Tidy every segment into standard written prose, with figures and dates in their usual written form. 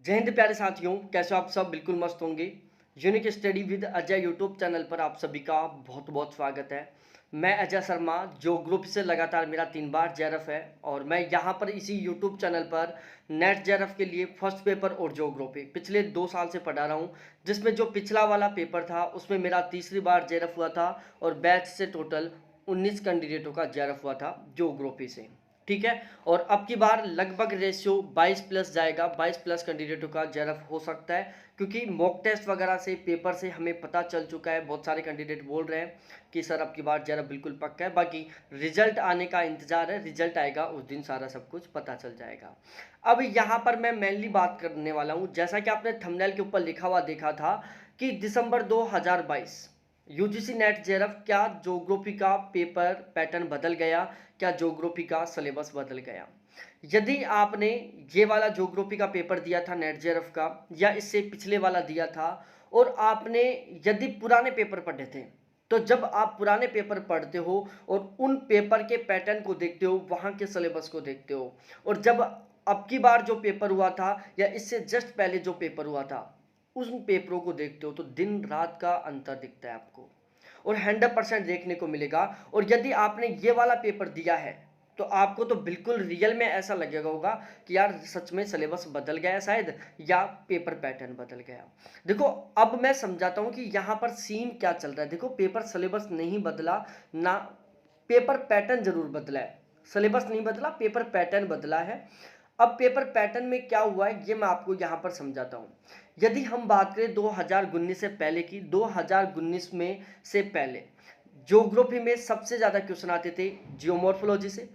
जय हिंद प्यारे साथियों, कैसे हो आप सब? बिल्कुल मस्त होंगे। Unique study with Ajay YouTube channel पर आप सभी का बहुत बहुत स्वागत है। मैं अजय शर्मा, जो ग्रुप से लगातार मेरा 3 बार जेआरएफ है और मैं यहाँ पर इसी यूट्यूब चैनल पर नेट जेआरएफ के लिए फर्स्ट पेपर और ज्योग्राफी पिछले 2 साल से पढ़ा रहा हूँ। जिसमें जो पिछला वाला पेपर था उसमें मेरा तीसरी बार जेआरएफ हुआ था और बैच से टोटल 19 कैंडिडेटों का जेआरएफ हुआ था ज्योग्राफी से। ठीक है। और अब की बार लगभग रेशियो 22 प्लस जाएगा, 22 प्लस कैंडिडेटों का जेआरएफ हो सकता है, क्योंकि मॉक टेस्ट वगैरह से पेपर से हमें पता चल चुका है। बहुत सारे कैंडिडेट बोल रहे हैं कि सर अब की बार जेआरएफ बिल्कुल पक्का है। बाकी रिजल्ट आने का इंतजार है, रिजल्ट आएगा उस दिन सारा सब कुछ पता चल जाएगा। अब यहाँ पर मैं मेनली बात करने वाला हूँ, जैसा कि आपने थंबनेल के ऊपर लिखा हुआ देखा था कि दिसंबर 2022 यूजीसी नेट जेआरएफ, क्या ज्योग्राफी का पेपर पैटर्न बदल गया, क्या ज्योग्राफी का सिलेबस बदल गया? यदि आपने ये वाला ज्योग्राफी का पेपर दिया था नेट जेआरएफ का, या इससे पिछले वाला दिया था, और आपने यदि पुराने पेपर पढ़े थे, तो जब आप पुराने पेपर पढ़ते हो और उन पेपर के पैटर्न को देखते हो, वहाँ के सिलेबस को देखते हो, और जब अब की बार जो पेपर हुआ था या इससे जस्ट पहले जो पेपर हुआ था उन पेपरों को देखते हो, तो दिन रात का अंतर दिखता है आपको और 100% देखने को मिलेगा। और यदि आपने ये वाला पेपर दिया है तो आपको तो बिल्कुल रियल में ऐसा लगेगा होगा कि यार सच में सिलेबस बदल गया शायद, या पेपर पैटर्न बदल गया। देखो, अब मैं समझाता हूँ कि यहाँ पर सीन क्या चल रहा है। देखो, पेपर सिलेबस नहीं बदला ना, पेपर पैटर्न जरूर बदला है। सिलेबस नहीं बदला, पेपर पैटर्न बदला है। अब पेपर पैटर्न में क्या हुआ है ये मैं आपको यहाँ पर समझाता हूँ। यदि हम बात करें 2019 से पहले की, 2019 में से पहले ज्योग्राफी में सबसे ज़्यादा क्वेश्चन आते थे जियोमॉर्फोलॉजी से,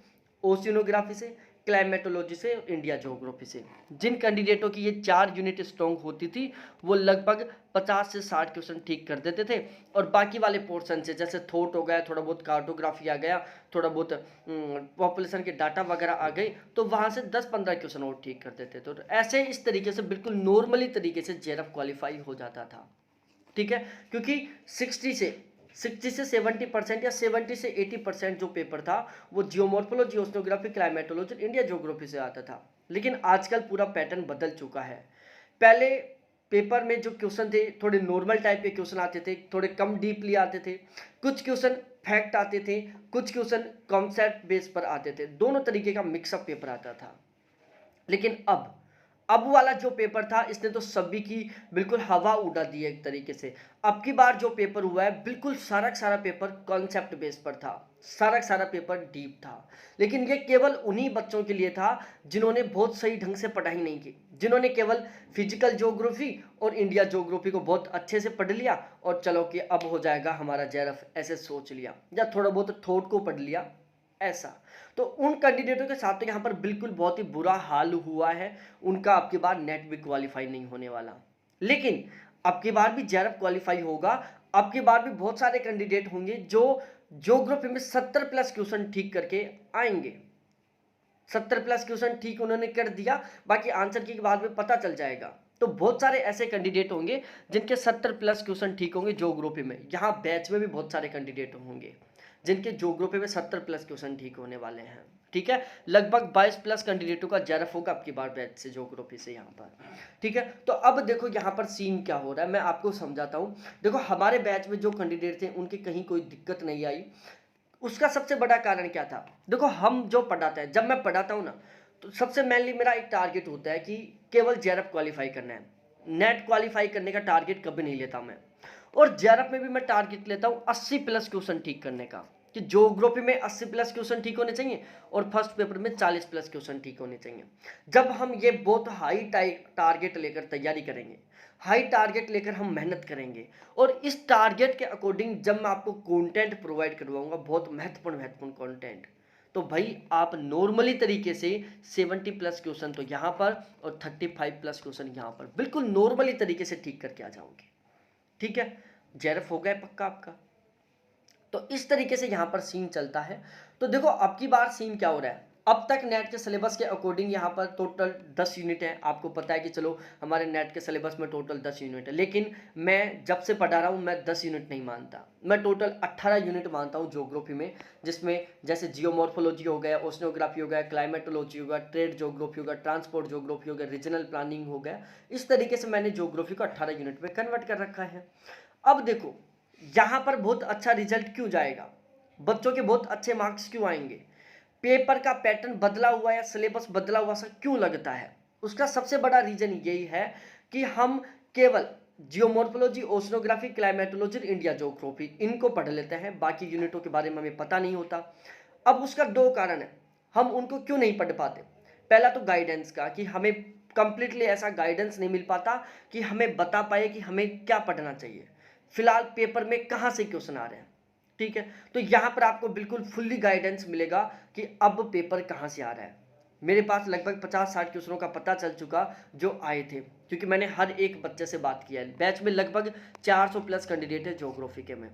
ओशिनोग्राफी से, क्लाइमेटोलॉजी से, इंडिया ज्योग्राफी से। जिन कैंडिडेटों की ये 4 यूनिट स्ट्रॉन्ग होती थी वो लगभग 50 से 60 क्वेश्चन ठीक कर देते थे। और बाकी वाले पोर्शन से जैसे थॉट हो गया, थोड़ा बहुत कार्टोग्राफी आ गया, थोड़ा बहुत पॉपुलेशन के डाटा वगैरह आ गई, तो वहाँ से 10-15 क्वेश्चन और ठीक कर देते थे। तो ऐसे इस तरीके से बिल्कुल नॉर्मली तरीके से जेआरएफ क्वालिफाई हो जाता था। ठीक है, क्योंकि 60 से 70% या 70 से 80% जो पेपर था वो geomorphology, oceanography, climatology, India geography से आता था। लेकिन आजकल पूरा पैटर्न बदल चुका है। पहले पेपर में जो क्वेश्चन थे थोड़े नॉर्मल टाइप के क्वेश्चन आते थे, थोड़े कम डीपली आते थे। कुछ क्वेश्चन फैक्ट आते थे, कुछ क्वेश्चन कॉन्सेप्ट बेस पर आते थे। दोनों तरीके का मिक्सअप पेपर आता था। लेकिन अब वाला जो पेपर था इसने तो सभी की बिल्कुल हवा उड़ा दी है एक तरीके से। अब की बार जो पेपर हुआ है बिल्कुल सारा सारा पेपर कॉन्सेप्ट बेस पर था, सारा सारा पेपर डीप था। लेकिन ये केवल उन्हीं बच्चों के लिए था जिन्होंने बहुत सही ढंग से पढ़ाई नहीं की, जिन्होंने केवल फिजिकल ज्योग्राफी और इंडिया ज्योग्राफी को बहुत अच्छे से पढ़ लिया और चलो कि अब हो जाएगा हमारा जेआरएफ, ऐसे सोच लिया, या थोड़ा बहुत थॉट को पढ़ लिया ऐसा। तो उन कैंडिडेटों के साथ तो यहाँ पर बिल्कुल बहुत ही बुरा हाल हुआ है। उनका अब की बार नेट भी क्वालिफाई नहीं होने वाला। लेकिन अब की बार भी जेआरएफ क्वालिफाई होगा। अब की बार भी बहुत सारे कैंडिडेट होंगे जो ज्योग्राफी में 70 प्लस क्वेश्चन ठीक करके आएंगे। 70 प्लस क्वेश्चन ठीक उन्होंने कर दिया, बाकी आंसर की बाद में पता चल जाएगा। तो बहुत सारे ऐसे कैंडिडेट होंगे जिनके 70 प्लस क्वेश्चन ठीक होंगे ज्योग्राफी में। यहाँ बैच में भी बहुत सारे कैंडिडेट होंगे जिनके ज्योग्राफी में 70 प्लस क्वेश्चन ठीक होने वाले हैं। ठीक है, लगभग 22 प्लस कैंडिडेटों का जेआरएफ होगा आपकी बार बैच से ज्योग्राफी से यहाँ पर। ठीक है, तो अब देखो यहाँ पर सीन क्या हो रहा है, मैं आपको समझाता हूँ। देखो, हमारे बैच में जो कैंडिडेट थे उनकी कहीं कोई दिक्कत नहीं आई। उसका सबसे बड़ा कारण क्या था? देखो, हम जो पढ़ाते हैं, जब मैं पढ़ाता हूँ ना, तो सबसे मेनली मेरा एक टारगेट होता है कि केवल जेआरएफ क्वालिफाई करना है। नेट क्वालिफाई करने का टारगेट कभी नहीं लेता मैं। और जेआरएफ में भी मैं टारगेट लेता हूँ 80 प्लस क्वेश्चन ठीक करने का, कि ज्योग्राफी में 80 प्लस क्वेश्चन ठीक होने चाहिए और फर्स्ट पेपर में 40 प्लस क्वेश्चन ठीक होने चाहिए। जब हम ये बहुत हाई टारगेट लेकर तैयारी करेंगे, हाई टारगेट लेकर हम मेहनत करेंगे, और इस टारगेट के अकॉर्डिंग जब मैं आपको कंटेंट प्रोवाइड करवाऊंगा, बहुत महत्वपूर्ण कंटेंट, तो भाई आप नॉर्मली तरीके से 70 प्लस क्वेश्चन तो यहाँ पर और 35 प्लस क्वेश्चन यहाँ पर बिल्कुल नॉर्मली तरीके से ठीक करके आ जाओगे। ठीक है, जेआरएफ हो गया पक्का आपका। तो इस तरीके से यहाँ पर सीन चलता है। तो देखो, अब की बार सीन क्या हो रहा है, अब तक नेट के सिलेबस के अकॉर्डिंग यहाँ पर टोटल 10 यूनिट है। आपको पता है कि चलो हमारे नेट के सिलेबस में टोटल 10 यूनिट है, लेकिन मैं जब से पढ़ा रहा हूँ मैं 10 यूनिट नहीं मानता, मैं टोटल 18 यूनिट मानता हूँ ज्योग्राफी में, जिसमें जैसे जियोमॉर्फोलॉजी हो गया, ओशनोग्राफी हो गया, क्लाइमेटोलॉजी हो गया, ट्रेड ज्योग्राफी हो गया, ट्रांसपोर्ट ज्योग्राफी हो गया, रीजनल प्लानिंग हो गया। इस तरीके से मैंने ज्योग्राफी को 18 यूनिट में कन्वर्ट कर रखा है। अब देखो यहाँ पर बहुत अच्छा रिजल्ट क्यों जाएगा, बच्चों के बहुत अच्छे मार्क्स क्यों आएंगे, पेपर का पैटर्न बदला हुआ या सिलेबस बदला हुआ सा क्यों लगता है, उसका सबसे बड़ा रीजन यही है कि हम केवल geomorphology, oceanography, climatology, India geography इनको पढ़ लेते हैं, बाकी यूनिटों के बारे में हमें पता नहीं होता। अब उसका दो कारण है, हम उनको क्यों नहीं पढ़ पाते। पहला तो गाइडेंस का, कि हमें कंप्लीटली ऐसा गाइडेंस नहीं मिल पाता कि हमें बता पाए कि हमें क्या पढ़ना चाहिए, फिलहाल पेपर में कहाँ से क्वेश्चन आ रहे हैं। ठीक है, तो यहाँ पर आपको बिल्कुल फुल्ली गाइडेंस मिलेगा कि अब पेपर कहाँ से आ रहा है। मेरे पास लगभग 50-60 क्वेश्चनों का पता चल चुका जो आए थे, क्योंकि मैंने हर एक बच्चे से बात किया है। बैच में लगभग 400 प्लस कैंडिडेट है ज्योग्राफी के, में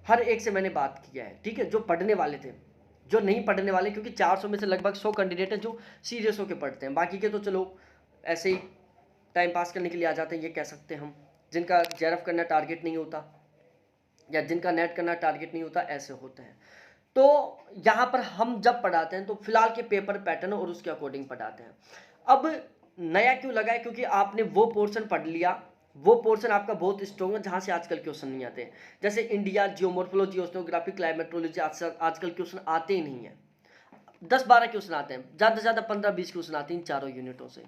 हर एक से मैंने बात किया है। ठीक है, जो पढ़ने वाले थे, जो नहीं पढ़ने वाले, क्योंकि 400 में से लगभग 100 कैंडिडेट हैं जो सीरियस होकर पढ़ते हैं, बाकी के तो चलो ऐसे ही टाइम पास करने के लिए आ जाते हैं, ये कह सकते हैं हम, जिनका जेआरएफ करना टारगेट नहीं होता या जिनका नेट करना टारगेट नहीं होता, ऐसे होते हैं। तो यहाँ पर हम जब पढ़ाते हैं तो फिलहाल के पेपर पैटर्न और उसके अकॉर्डिंग पढ़ाते हैं। अब नया क्यों लगा है, क्योंकि आपने वो पोर्शन पढ़ लिया, वो पोर्शन आपका बहुत स्ट्रॉन्ग है जहाँ से आजकल क्वेश्चन नहीं आते। जैसे इंडिया, जियोमॉर्फोलॉजी, ओशनोग्राफी, क्लाइमेटोलॉजी आजकल क्वेश्चन आते ही नहीं है। 10-12 क्वेश्चन आते हैं, ज़्यादा से ज़्यादा 15-20 क्वेश्चन आते हैं इन चारों यूनिटों से।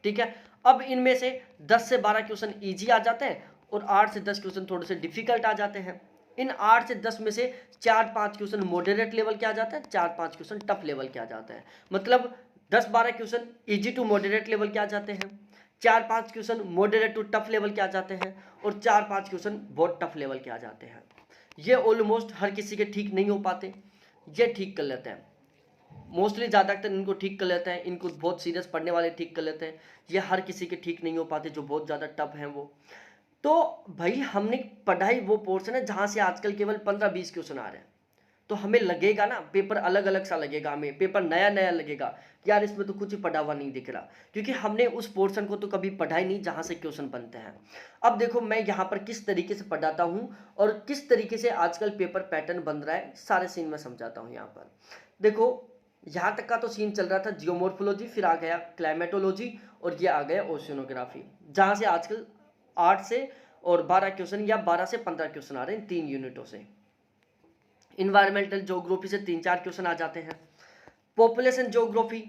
ठीक है, अब इनमें से 10 से 12 क्वेश्चन ईजी आ जाते हैं और 8 से 10 क्वेश्चन थोड़े से डिफिकल्ट आ जाते हैं। इन 8 से 10 में से 4-5 क्वेश्चन मॉडरेट लेवल के आ जाते हैं, 4-5 क्वेश्चन टफ लेवल के आ जाते हैं। मतलब 10-12 question easy to moderate level के आ जाते हैं, 4-5 question moderate to tough level के आ जाते हैं और 4-5 क्वेश्चन बहुत टफ लेवल के आ जाते हैं। ये ऑलमोस्ट हर किसी के ठीक नहीं हो पाते, ये ठीक कर लेते हैं, मोस्टली ज़्यादातर इनको ठीक कर लेते हैं, इनको बहुत सीरियस पढ़ने वाले ठीक कर लेते हैं। ये हर किसी के ठीक नहीं हो पाते जो बहुत ज़्यादा टफ हैं वो। तो भाई हमने पढ़ाई वो पोर्शन है जहाँ से आजकल केवल 15-20 क्वेश्चन आ रहे हैं, तो हमें लगेगा ना पेपर अलग अलग सा लगेगा, हमें पेपर नया नया लगेगा, यार इसमें तो कुछ ही पढ़ा हुआ नहीं दिख रहा, क्योंकि हमने उस पोर्शन को तो कभी पढ़ा ही नहीं जहाँ से क्वेश्चन बनते हैं। अब देखो मैं यहाँ पर किस तरीके से पढ़ाता हूँ और किस तरीके से आजकल पेपर पैटर्न बन रहा है, सारे सीन में समझाता हूँ। यहाँ पर देखो, यहाँ तक का तो सीन चल रहा था जियोमॉर्फोलॉजी, फिर आ गया क्लाइमेटोलॉजी और ये आ गया ओशियनोग्राफी, जहाँ से आजकल 8 से और 12 क्वेश्चन या 12 से 15 क्वेश्चन आ रहे हैं 3 यूनिटों से। इन्वायरमेंटल ज्योग्राफी से 3-4 क्वेश्चन आ जाते हैं। पॉपुलेशन ज्योग्राफी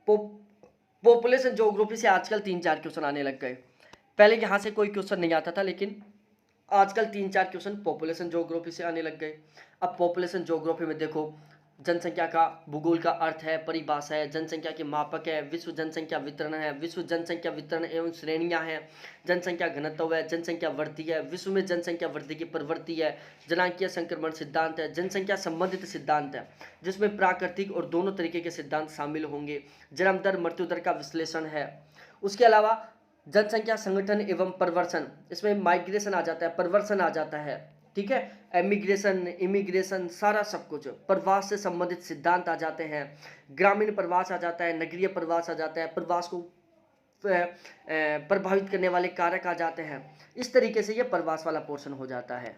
पॉपुलेशन ज्योग्राफी से आजकल 3-4 क्वेश्चन आने लग गए। पहले यहाँ से कोई क्वेश्चन नहीं आता था, लेकिन आजकल 3-4 क्वेश्चन पॉपुलेशन ज्योग्राफी से आने लग गए। अब पॉपुलेशन ज्योग्राफी में देखो, जनसंख्या का भूगोल का अर्थ है, परिभाषा है, जनसंख्या के मापक है, विश्व जनसंख्या वितरण है, विश्व जनसंख्या वितरण एवं श्रेणियां हैं, जनसंख्या घनत्व है, जनसंख्या वृद्धि है, विश्व में जनसंख्या वृद्धि की प्रवृत्ति है, जनांकीय संक्रमण सिद्धांत है, जनसंख्या संबंधित सिद्धांत है जिसमें प्राकृतिक और दोनों तरीके के सिद्धांत शामिल होंगे, जन्म दर मृत्यु दर का विश्लेषण है। उसके अलावा जनसंख्या संगठन एवं प्रवर्सन, इसमें माइग्रेशन आ जाता है, प्रवर्सन आ जाता है। ठीक है, एमिग्रेशन, इमिग्रेशन, सारा सब कुछ, प्रवास से संबंधित सिद्धांत आ जाते हैं, ग्रामीण प्रवास आ जाता है, नगरीय प्रवास आ जाता है, प्रवास को प्रभावित करने वाले कारक आ जाते हैं। इस तरीके से ये प्रवास वाला पोर्शन हो जाता है।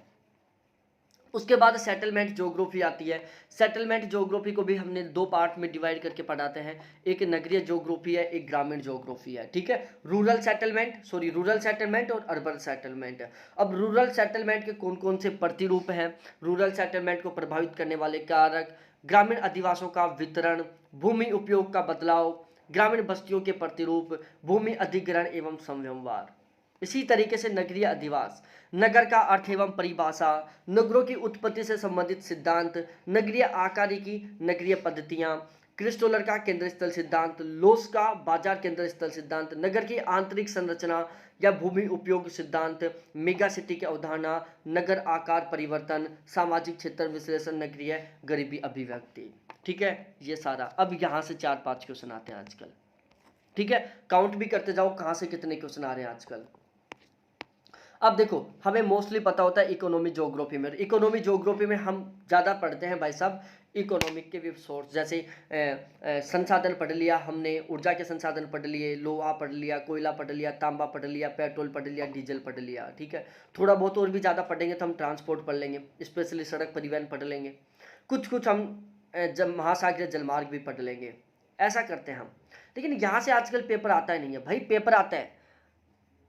उसके बाद सेटलमेंट ज्योग्राफी आती है। सेटलमेंट ज्योग्राफी को भी हमने 2 पार्ट में डिवाइड करके पढ़ाते हैं, एक नगरीय ज्योग्राफी है, एक ग्रामीण ज्योग्राफी है। ठीक है, रूरल सेटलमेंट और अर्बन सेटलमेंट। अब रूरल सेटलमेंट के कौन कौन से प्रतिरूप हैं, रूरल सेटलमेंट को प्रभावित करने वाले कारक, ग्रामीण अधिवासों का वितरण, भूमि उपयोग का बदलाव, ग्रामीण बस्तियों के प्रतिरूप, भूमि अधिग्रहण एवं संव्यवहार। इसी तरीके से नगरीय अधिवास, नगर का अर्थ एवं परिभाषा, नगरों की उत्पत्ति से संबंधित सिद्धांत, नगरीय आकारिकी, नगरीय पद्धतियां, क्रिस्टोलर का केंद्र स्थल सिद्धांत, लोस का बाजार केंद्र स्थल सिद्धांत, नगर की आंतरिक संरचना या भूमि उपयोग सिद्धांत, मेगा सिटी की अवधारणा, नगर आकार परिवर्तन, सामाजिक क्षेत्र विश्लेषण, नगरीय गरीबी अभिव्यक्ति। ठीक है, ये सारा। अब यहाँ से 4-5 क्वेश्चन आते हैं आजकल। ठीक है, काउंट भी करते जाओ कहाँ से कितने क्वेश्चन आ रहे हैं आजकल। अब देखो, हमें मोस्टली पता होता है इकोनॉमी ज्योग्राफी में, इकोनॉमी ज्योग्राफी में हम ज़्यादा पढ़ते हैं भाई साहब इकोनॉमिक के भी सोर्स, जैसे संसाधन पढ़ लिया हमने, ऊर्जा के संसाधन पढ़ लिए, लोहा पढ़ लिया, कोयला पढ़ लिया, तांबा पढ़ लिया, पेट्रोल पढ़ लिया, डीजल पढ़ लिया, ठीक है। थोड़ा बहुत और भी ज़्यादा पढ़ेंगे तो हम ट्रांसपोर्ट पढ़ लेंगे, स्पेशली सड़क परिवहन पढ़ लेंगे, कुछ कुछ हम जब महासागरीय जलमार्ग भी पढ़ लेंगे, ऐसा करते हैं हम। लेकिन यहाँ से आजकल पेपर आता ही नहीं है भाई। पेपर आता है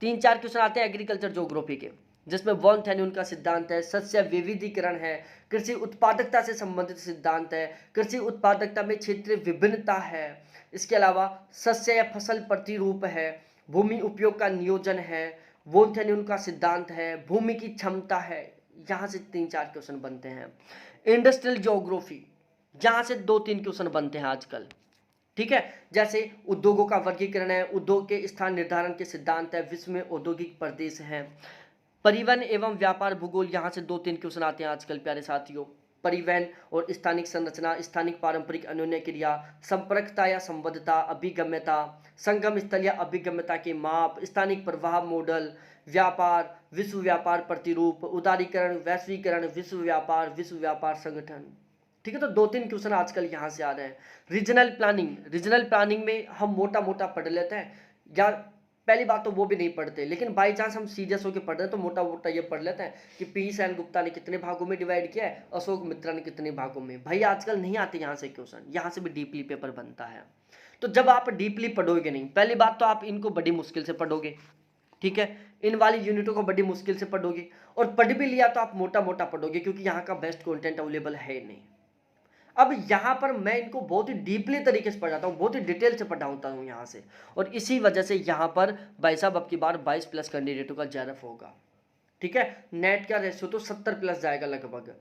3-4 क्वेश्चन आते हैं एग्रीकल्चर ज्योग्राफी के, जिसमें वॉन थेन्यून का सिद्धांत है, शस्य विविधीकरण है, कृषि उत्पादकता से संबंधित सिद्धांत है, कृषि उत्पादकता में क्षेत्रीय विभिन्नता है, इसके अलावा शस्य या फसल प्रतिरूप है, भूमि उपयोग का नियोजन है, वॉन थेन्यून का सिद्धांत है, भूमि की क्षमता है। यहाँ से 3-4 क्वेश्चन बनते हैं। इंडस्ट्रियल ज्योग्राफी, यहाँ से 2-3 क्वेश्चन बनते हैं आजकल, ठीक है। जैसे उद्योगों का वर्गीकरण है, उद्योग के स्थान निर्धारण के सिद्धांत है, विश्व में औद्योगिक प्रदेश है, परिवहन एवं व्यापार भूगोल, यहाँ से 2-3 क्वेश्चन आते हैं आजकल प्यारे साथियों। परिवहन और स्थानिक संरचना, स्थानिक पारंपरिक अन्योन्य क्रिया, संपर्कता या संबद्धता, अभिगम्यता, संगम स्थल या अभिगम्यता के माप, स्थानिक प्रभाव मॉडल, व्यापार, विश्व व्यापार प्रतिरूप, उदारीकरण, वैश्वीकरण, विश्व व्यापार संगठन, ठीक है। तो 2-3 क्वेश्चन आजकल यहाँ से आ रहे हैं। रीजनल प्लानिंग, रीजनल प्लानिंग में हम मोटा मोटा पढ़ लेते हैं, या पहली बात तो वो भी नहीं पढ़ते, लेकिन बाई चांस हम सीरियस होकर पढ़ रहे हैं तो मोटा मोटा ये पढ़ लेते हैं कि पी सेन गुप्ता ने कितने भागों में डिवाइड किया है, अशोक मित्रा ने कितने भागों में। भाई आजकल नहीं आते यहाँ से क्वेश्चन, यहाँ से भी डीपली पेपर बनता है। तो जब आप डीपली पढ़ोगे नहीं, पहली बात तो आप इनको बड़ी मुश्किल से पढ़ोगे, ठीक है, इन वाली यूनिटों को बड़ी मुश्किल से पढ़ोगे, और पढ़ भी लिया तो आप मोटा मोटा पढ़ोगे, क्योंकि यहाँ का बेस्ट कंटेंट अवेलेबल है नहीं। अब यहाँ पर मैं इनको बहुत ही डीपली तरीके से पढ़ाता हूँ, बहुत ही डिटेल से पढ़ाता हूँ यहाँ से, और इसी वजह से यहाँ पर भाई साहब अब की बार 22+ कैंडिडेटों का जेआरएफ होगा, ठीक है। नेट का रेशियो तो 70+ जाएगा लगभग।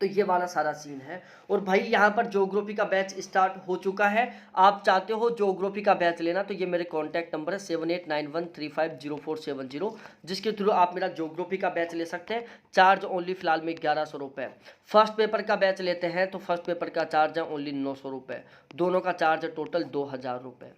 तो ये वाला सारा सीन है। और भाई यहाँ पर ज्योग्राफी का बैच स्टार्ट हो चुका है। आप चाहते हो ज्योग्राफी का बैच लेना तो ये मेरे कॉन्टैक्ट नंबर है 7891350470, जिसके थ्रू आप मेरा ज्योग्राफी का बैच ले सकते हैं। चार्ज ओनली फिलहाल में 1100 रुपये। फर्स्ट पेपर का बैच लेते हैं तो फर्स्ट पेपर का चार्ज है ओनली 900 रुपये, दोनों का चार्ज है टोटल 2000 रुपये,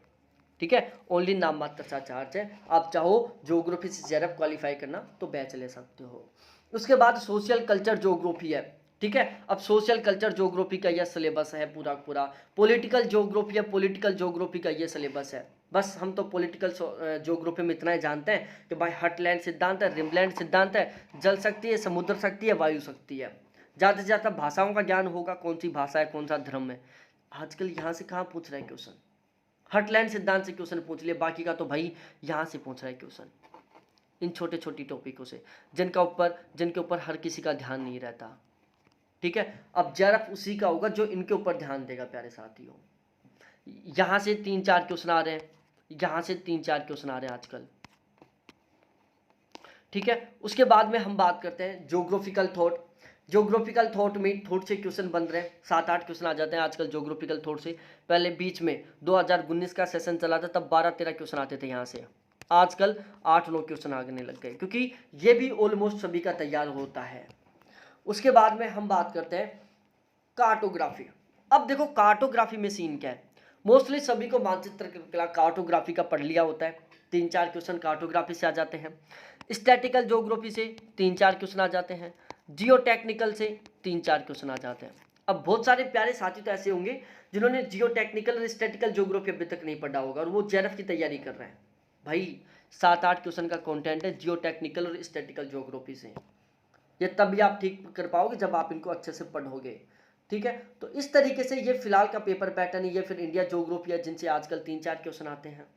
ठीक है। ओनली नाम मात्र सा चार्ज है। आप चाहो ज्योग्राफी से जेआरएफ क्वालिफाई करना तो बैच ले सकते हो। उसके बाद सोशल कल्चर ज्योग्राफी है, ठीक है। अब सोशल कल्चर ज्योग्राफी का यह सिलेबस है पूरा पूरा। पॉलिटिकल ज्योग्राफी है, पॉलिटिकल ज्योग्राफी का यह सिलेबस है। बस हम तो पॉलिटिकल ज्योग्राफी में इतना ही जानते हैं कि भाई हटलैंड सिद्धांत है, रिमलैंड सिद्धांत है, जल शक्ति है, समुद्र शक्ति है, वायु शक्ति है। ज़्यादा से ज़्यादा भाषाओं का ज्ञान होगा, कौन सी भाषा है, कौन सा धर्म है। आजकल यहाँ से कहाँ पूछ रहे हैं क्वेश्चन, हटलैंड सिद्धांत से क्वेश्चन पूछ लिए, बाकी का तो भाई यहाँ से पूछ रहा है क्वेश्चन, इन छोटे छोटी टॉपिकों से जिनके ऊपर हर किसी का ध्यान नहीं रहता, ठीक है। अब जेआरएफ उसी का होगा जो इनके ऊपर ध्यान देगा प्यारे साथियों। यहाँ से 3-4 क्वेश्चन आ रहे हैं, यहाँ से 3-4 क्वेश्चन आ रहे हैं आजकल, ठीक है। उसके बाद में हम बात करते हैं ज्योग्राफिकल थॉट। ज्योग्राफिकल थॉट में थोट से क्वेश्चन बन रहे हैं, 7-8 क्वेश्चन आ जाते हैं आजकल ज्योग्राफिकल थॉट से। पहले बीच में 2019 का सेशन चला था तब 12-13 क्वेश्चन आते थे यहाँ से, आजकल 8-9 क्वेश्चन आने लग गए, क्योंकि ये भी ऑलमोस्ट सभी का तैयार होता है। उसके बाद में हम बात करते हैं कार्टोग्राफी। अब देखो कार्टोग्राफी में सीन क्या है, मोस्टली सभी को मानचित्र कार्टोग्राफी का पढ़ लिया होता है, 3-4 क्वेश्चन कार्टोग्राफी से आ जाते हैं। स्टैटिकल ज्योग्राफी से 3-4 क्वेश्चन आ जाते हैं। जियो टेक्निकल से 3-4 क्वेश्चन आ जाते हैं। अब बहुत सारे प्यारे साथी तो ऐसे होंगे जिन्होंने जियो टेक्निकल और स्टैटिकल ज्योग्राफी अभी तक नहीं पढ़ा होगा और वो जेआरएफ की तैयारी कर रहे हैं। भाई 7-8 क्वेश्चन का कंटेंट है जियो टेक्निकल और स्टैटिकल ज्योग्राफी से, ये तभी आप ठीक कर पाओगे जब आप इनको अच्छे से पढ़ोगे, ठीक है। तो इस तरीके से ये फिलहाल का पेपर पैटर्न है। ये फिर इंडिया ज्योग्राफी है जिनसे आजकल 3-4 क्वेश्चन आते हैं,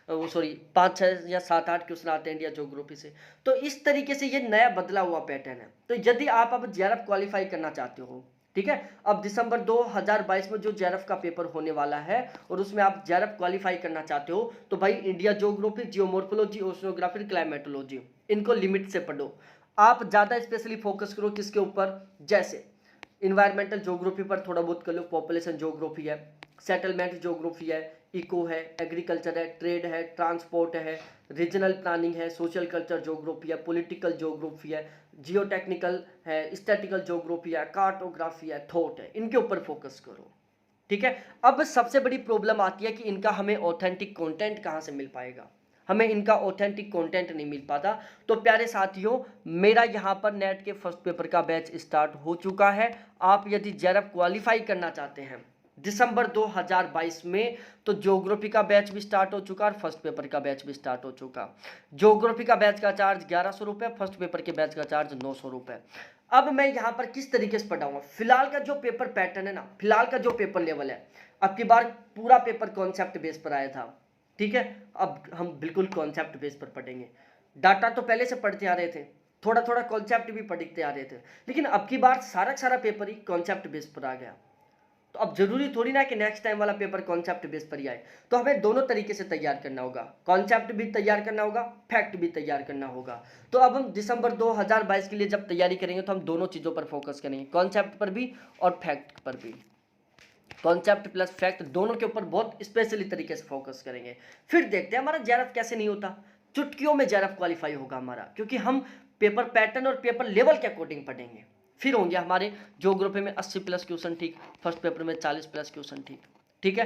वो सॉरी 5-6 या 7-8 क्वेश्चन आते हैं इंडिया ज्योग्राफी से। तो इस तरीके से ये नया बदला हुआ पैटर्न है। तो यदि आप अब जेआरएफ क्वालिफाई करना चाहते हो, ठीक है, अब दिसंबर 2022 में जो जेआरएफ का पेपर होने वाला है और उसमें आप जेआरएफ क्वालिफाई करना चाहते हो तो भाई India geography, geomorphology, oceanography, climatology, इनको लिमिट से पढ़ो। आप ज़्यादा स्पेशली फोकस करो किसके ऊपर, जैसे इन्वायरमेंटल ज्योग्राफी पर थोड़ा बहुत कर लो, पॉपुलेशन ज्योग्राफी है, सेटलमेंट ज्योग्राफी है, इको है, एग्रीकल्चर है, ट्रेड है, ट्रांसपोर्ट है, रीजनल प्लानिंग है, सोशल कल्चर ज्योग्राफी है, पॉलिटिकल ज्योग्राफी है, जियो टेक्निकल है, स्टैटिकल ज्योग्राफी है, कार्टोग्राफी है, थॉट है, इनके ऊपर फोकस करो, ठीक है। अब सबसे बड़ी प्रॉब्लम आती है कि इनका हमें ऑथेंटिक कंटेंट कहाँ से मिल पाएगा। हमें इनका ऑथेंटिक कंटेंट नहीं मिल पाता। तो प्यारे साथियों, मेरा यहाँ पर नेट के फर्स्ट पेपर का बैच स्टार्ट हो चुका है। आप यदि जेआरएफ क्वालिफाई करना चाहते हैं दिसंबर 2022 में, तो ज्योग्राफी का बैच भी स्टार्ट हो चुका और फर्स्ट पेपर का बैच भी स्टार्ट हो चुका। ज्योग्राफी का बैच का चार्ज 1100 रुपये, फर्स्ट पेपर के बैच का चार्ज 900 रुपये। अब मैं यहाँ पर किस तरीके से पढ़ाऊंगा, फिलहाल का जो पेपर पैटर्न है ना, फिलहाल का जो पेपर लेवल है, अब की बार पूरा पेपर कॉन्सेप्ट बेस पर आया था, ठीक है। अब हम बिल्कुल कॉन्सेप्ट बेस पर पढ़ेंगे। डाटा तो पहले से पढ़ते आ रहे थे, थोड़ा थोड़ा कॉन्सेप्ट भी पढ़ते आ रहे थे, लेकिन अब की बार सारा सारा पेपर ही कॉन्सेप्ट बेस पर आ गया। तो अब जरूरी थोड़ी ना कि नेक्स्ट टाइम वाला पेपर कॉन्सेप्ट बेस पर ही आए, तो हमें दोनों तरीके से तैयार करना होगा, कॉन्सेप्ट भी तैयार करना होगा, फैक्ट भी तैयार करना होगा। तो अब हम दिसंबर 2022 के लिए जब तैयारी करेंगे तो हम दोनों चीज़ों पर फोकस करेंगे, कॉन्सेप्ट पर भी और फैक्ट पर भी। कॉन्सेप्ट प्लस फैक्ट दोनों के ऊपर बहुत स्पेशली तरीके से फोकस करेंगे। फिर देखते हैं हमारा जेआरएफ कैसे नहीं होता, चुटकियों में जेआरएफ क्वालिफाई होगा हमारा, क्योंकि हम पेपर पैटर्न और पेपर लेवल के अकॉर्डिंग पढ़ेंगे। फिर होंगे हमारे ज्योग्राफी में 80 प्लस क्वेश्चन ठीक, फर्स्ट पेपर में 40 प्लस क्वेश्चन ठीक, ठीक है।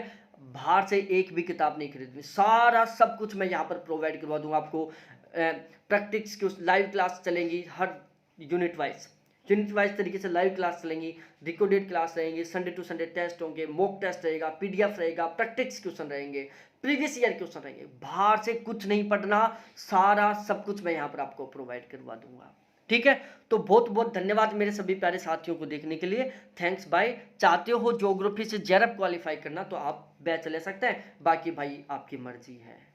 बाहर से एक भी किताब नहीं खरीदनी, सारा सब कुछ मैं यहाँ पर प्रोवाइड करवा दूंगा आपको। प्रैक्टिस लाइव क्लास चलेंगी, हर यूनिट वाइज तरीके से लाइव क्लास चलेंगी, रिकॉर्डेड क्लास रहेंगी, संडे टू संडे टेस्ट होंगे, मॉक टेस्ट रहेगा, पीडीएफ रहेगा, प्रैक्टिस क्वेश्चन रहेंगे, प्रीवियस ईयर क्वेश्चन रहेंगे। बाहर से कुछ नहीं पढ़ना, सारा सब कुछ मैं यहाँ पर आपको प्रोवाइड करवा दूंगा, ठीक है। तो बहुत बहुत धन्यवाद मेरे सभी प्यारे साथियों को देखने के लिए, थैंक्स बाय। चाहते हो ज्योग्राफी से जेआरएफ क्वालिफाई करना तो आप बैच ले सकते हैं, बाकी भाई आपकी मर्जी है।